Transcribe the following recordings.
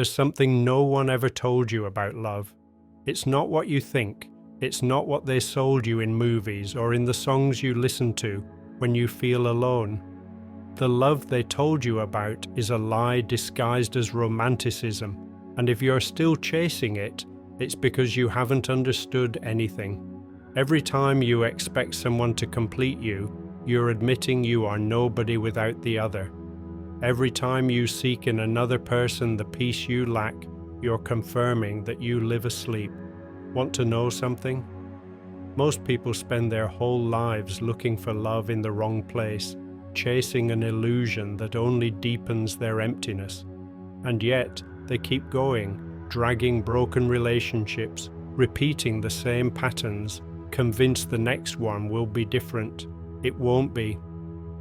There's something no one ever told you about love. It's not what you think. It's not what they sold you in movies or in the songs you listen to when you feel alone. The love they told you about is a lie disguised as romanticism, and if you're still chasing it, it's because you haven't understood anything. Every time you expect someone to complete you, you're admitting you are nobody without the other. Every time you seek in another person the peace you lack, you're confirming that you live asleep. Want to know something? Most people spend their whole lives looking for love in the wrong place, chasing an illusion that only deepens their emptiness. And yet, they keep going, dragging broken relationships, repeating the same patterns, convinced the next one will be different. It won't be.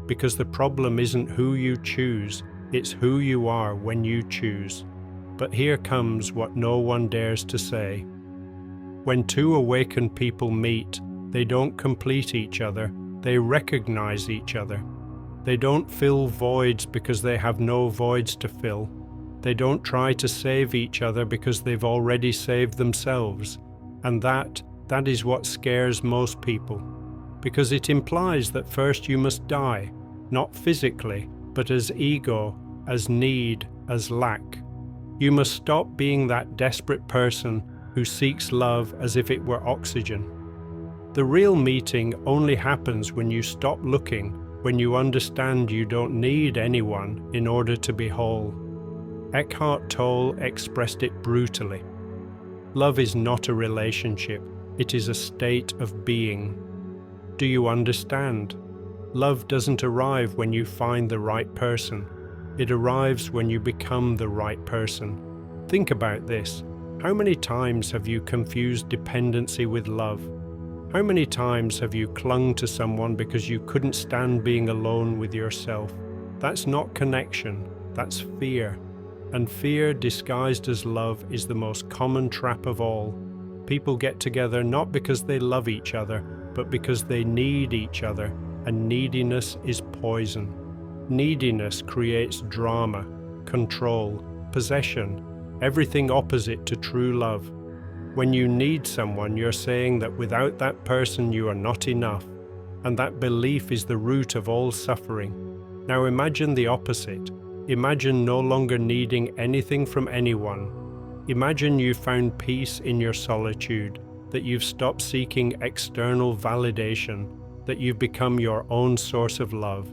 Because the problem isn't who you choose, it's who you are when you choose. But here comes what no one dares to say. When two awakened people meet, they don't complete each other, they recognize each other. They don't fill voids because they have no voids to fill. They don't try to save each other because they've already saved themselves. And that is what scares most people. Because it implies that first you must die, not physically, but as ego, as need, as lack. You must stop being that desperate person who seeks love as if it were oxygen. The real meeting only happens when you stop looking, when you understand you don't need anyone in order to be whole. Eckhart Tolle expressed it brutally. Love is not a relationship, it is a state of being. Do you understand? Love doesn't arrive when you find the right person. It arrives when you become the right person. Think about this. How many times have you confused dependency with love? How many times have you clung to someone because you couldn't stand being alone with yourself? That's not connection, that's fear. And fear disguised as love is the most common trap of all. People get together not because they love each other, but because they need each other, and neediness is poison. Neediness creates drama, control, possession, everything opposite to true love. When you need someone, you're saying that without that person you are not enough, and that belief is the root of all suffering. Now imagine the opposite. Imagine no longer needing anything from anyone. Imagine you found peace in your solitude, that you've stopped seeking external validation, that you've become your own source of love.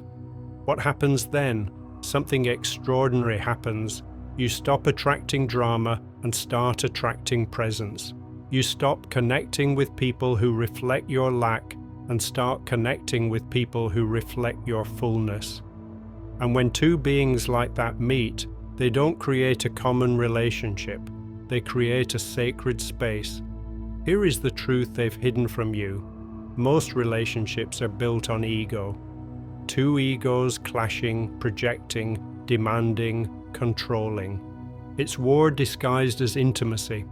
What happens then? Something extraordinary happens. You stop attracting drama and start attracting presence. You stop connecting with people who reflect your lack and start connecting with people who reflect your fullness. And when two beings like that meet, they don't create a common relationship. They create a sacred space. Here is the truth they've hidden from you. Most relationships are built on ego. Two egos clashing, projecting, demanding, controlling. It's war disguised as intimacy.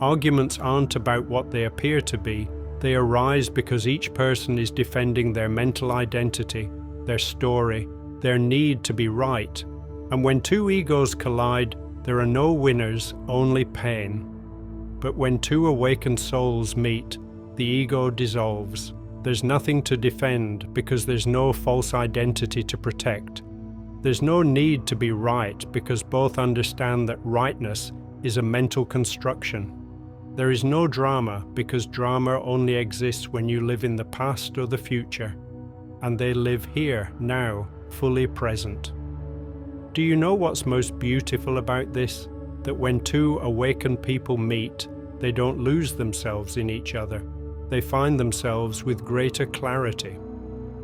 Arguments aren't about what they appear to be. They arise because each person is defending their mental identity, their story, their need to be right. And when two egos collide, there are no winners, only pain. But when two awakened souls meet, the ego dissolves. There's nothing to defend because there's no false identity to protect. There's no need to be right because both understand that rightness is a mental construction. There is no drama because drama only exists when you live in the past or the future, and they live here, now, fully present. Do you know what's most beautiful about this? That when two awakened people meet, they don't lose themselves in each other. They find themselves with greater clarity.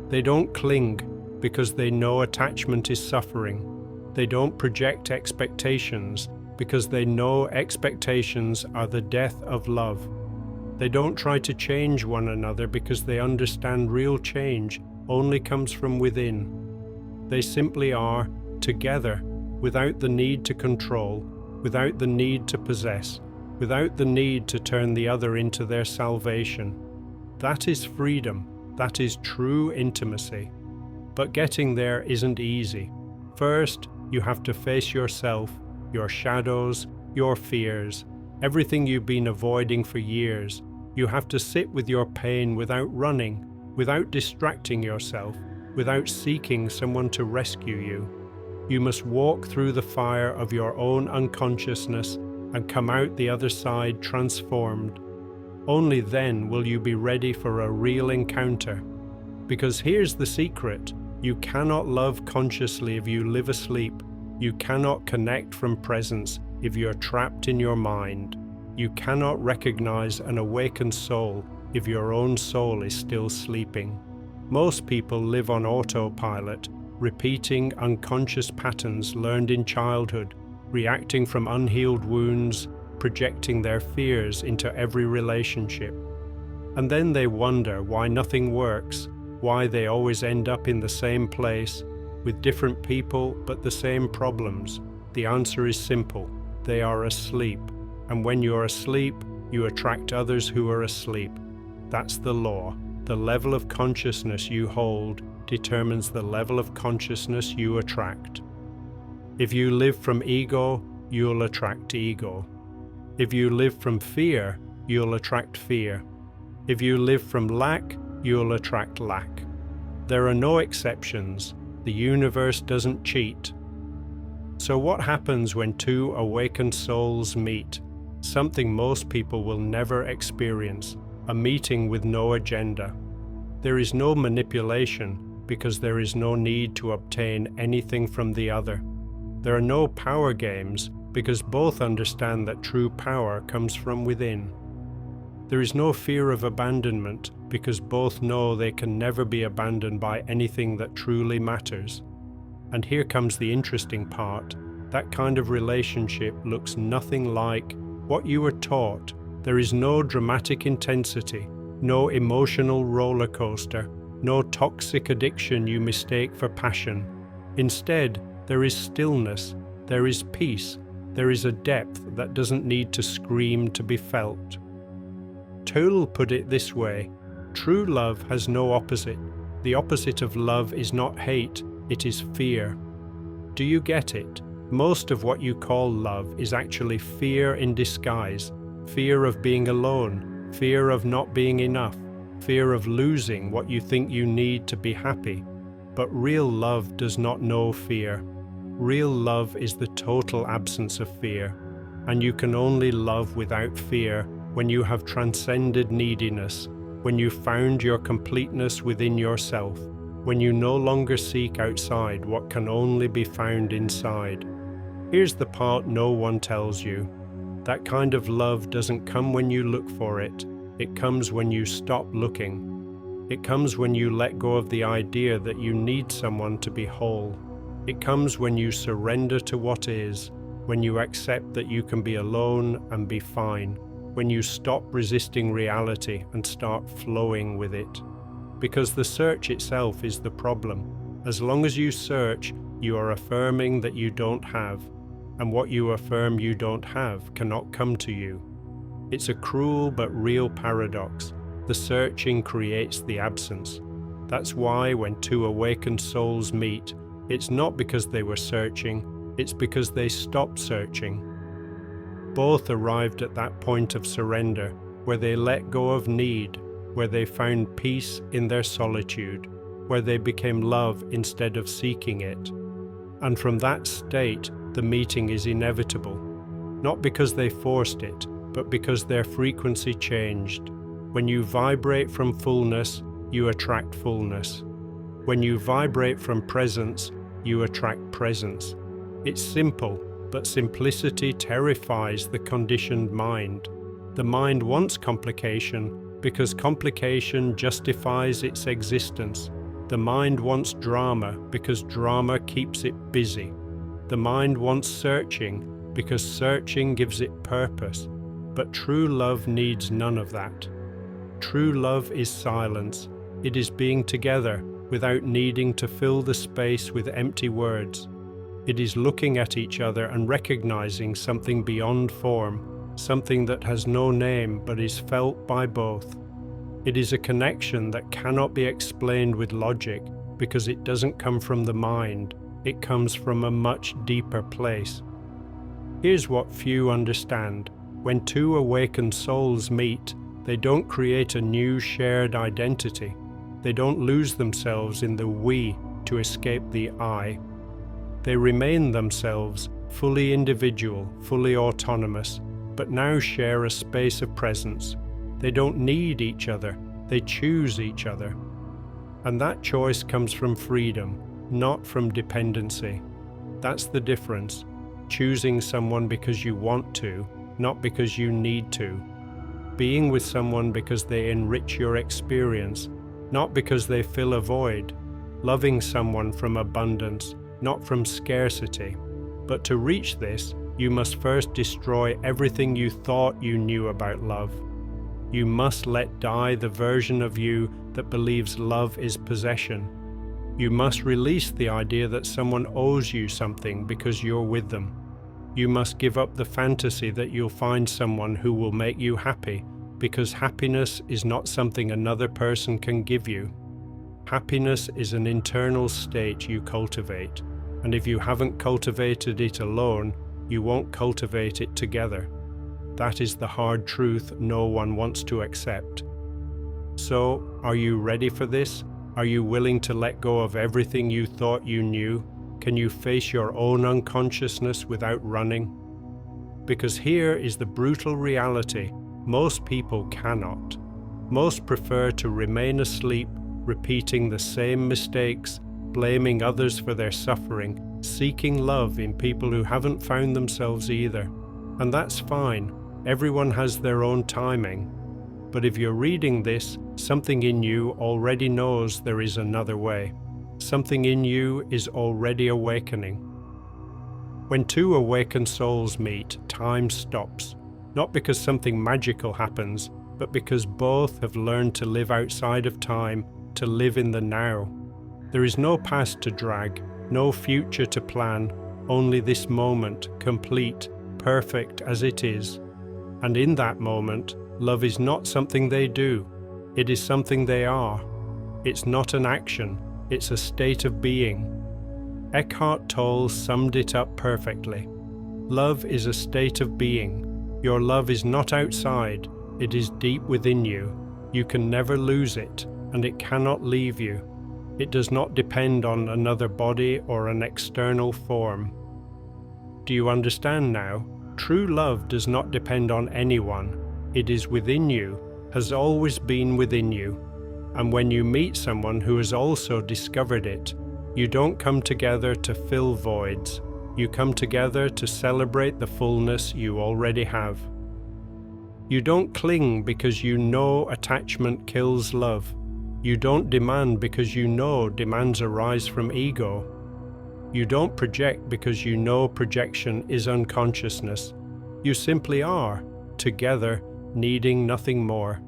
They don't cling because they know attachment is suffering. They don't project expectations because they know expectations are the death of love. They don't try to change one another because they understand real change only comes from within. They simply are together without the need to control, without the need to possess, without the need to turn the other into their salvation. That is freedom. That is true intimacy. But getting there isn't easy. First, you have to face yourself, your shadows, your fears, everything you've been avoiding for years. You have to sit with your pain without running, without distracting yourself, without seeking someone to rescue you. You must walk through the fire of your own unconsciousness and come out the other side transformed. Only then will you be ready for a real encounter. Because here's the secret: you cannot love consciously if you live asleep. You cannot connect from presence if you're trapped in your mind. You cannot recognize an awakened soul if your own soul is still sleeping. Most people live on autopilot, repeating unconscious patterns learned in childhood, reacting from unhealed wounds, projecting their fears into every relationship. And then they wonder why nothing works, why they always end up in the same place, with different people but the same problems. The answer is simple: they are asleep. And when you're asleep, you attract others who are asleep. That's the law. The level of consciousness you hold determines the level of consciousness you attract. If you live from ego, you'll attract ego. If you live from fear, you'll attract fear. If you live from lack, you'll attract lack. There are no exceptions. The universe doesn't cheat. So what happens when two awakened souls meet? Something most people will never experience: a meeting with no agenda. There is no manipulation because there is no need to obtain anything from the other. There are no power games because both understand that true power comes from within. There is no fear of abandonment because both know they can never be abandoned by anything that truly matters. And here comes the interesting part. That kind of relationship looks nothing like what you were taught. There is no dramatic intensity, no emotional roller coaster, no toxic addiction you mistake for passion. Instead, there is stillness, there is peace, there is a depth that doesn't need to scream to be felt. Tolle put it this way: true love has no opposite. The opposite of love is not hate, it is fear. Do you get it? Most of what you call love is actually fear in disguise. Fear of being alone, fear of not being enough, fear of losing what you think you need to be happy. But real love does not know fear. Real love is the total absence of fear. And you can only love without fear when you have transcended neediness, when you found your completeness within yourself, when you no longer seek outside what can only be found inside. Here's the part no one tells you. That kind of love doesn't come when you look for it. It comes when you stop looking. It comes when you let go of the idea that you need someone to be whole. It comes when you surrender to what is, when you accept that you can be alone and be fine, when you stop resisting reality and start flowing with it. Because the search itself is the problem. As long as you search, you are affirming that you don't have, and what you affirm you don't have cannot come to you. It's a cruel but real paradox. The searching creates the absence. That's why when two awakened souls meet, it's not because they were searching, it's because they stopped searching. Both arrived at that point of surrender, where they let go of need, where they found peace in their solitude, where they became love instead of seeking it. And from that state, the meeting is inevitable, not because they forced it, but because their frequency changed. When you vibrate from fullness, you attract fullness. When you vibrate from presence, you attract presence. It's simple, but simplicity terrifies the conditioned mind. The mind wants complication because complication justifies its existence. The mind wants drama because drama keeps it busy. The mind wants searching because searching gives it purpose. But true love needs none of that. True love is silence. It is being together without needing to fill the space with empty words. It is looking at each other and recognizing something beyond form, something that has no name but is felt by both. It is a connection that cannot be explained with logic because it doesn't come from the mind, it comes from a much deeper place. Here's what few understand. When two awakened souls meet, they don't create a new shared identity. They don't lose themselves in the we to escape the I. They remain themselves, fully individual, fully autonomous, but now share a space of presence. They don't need each other, they choose each other. And that choice comes from freedom, not from dependency. That's the difference. Choosing someone because you want to, not because you need to. Being with someone because they enrich your experience, not because they fill a void. Loving someone from abundance, not from scarcity. But to reach this, you must first destroy everything you thought you knew about love. You must let die the version of you that believes love is possession. You must release the idea that someone owes you something because you're with them. You must give up the fantasy that you'll find someone who will make you happy, because happiness is not something another person can give you. Happiness is an internal state you cultivate, and if you haven't cultivated it alone, you won't cultivate it together. That is the hard truth no one wants to accept. So, are you ready for this? Are you willing to let go of everything you thought you knew? Can you face your own unconsciousness without running? Because here is the brutal reality: most people cannot. Most prefer to remain asleep, repeating the same mistakes, blaming others for their suffering, seeking love in people who haven't found themselves either. And that's fine. Everyone has their own timing. But if you're reading this, something in you already knows there is another way. Something in you is already awakening. When two awakened souls meet, time stops. Not because something magical happens, but because both have learned to live outside of time, to live in the now. There is no past to drag, no future to plan, only this moment, complete, perfect as it is. And in that moment, love is not something they do, it is something they are. It's not an action, it's a state of being. Eckhart Tolle summed it up perfectly. Love is a state of being. Your love is not outside, it is deep within you. You can never lose it, and it cannot leave you. It does not depend on another body or an external form. Do you understand now? True love does not depend on anyone. It is within you, has always been within you. And when you meet someone who has also discovered it, you don't come together to fill voids. You come together to celebrate the fullness you already have. You don't cling because you know attachment kills love. You don't demand because you know demands arise from ego. You don't project because you know projection is unconsciousness. You simply are, together, needing nothing more.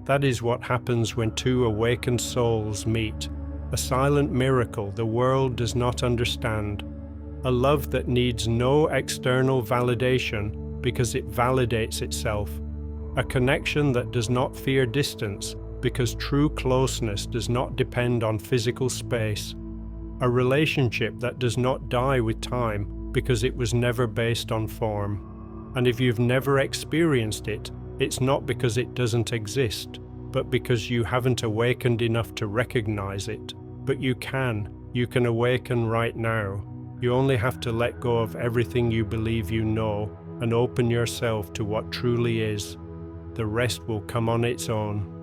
That is what happens when two awakened souls meet. A silent miracle the world does not understand. A love that needs no external validation because it validates itself. A connection that does not fear distance because true closeness does not depend on physical space. A relationship that does not die with time because it was never based on form. And if you've never experienced it, it's not because it doesn't exist, but because you haven't awakened enough to recognize it. But you can awaken right now. You only have to let go of everything you believe you know and open yourself to what truly is. The rest will come on its own.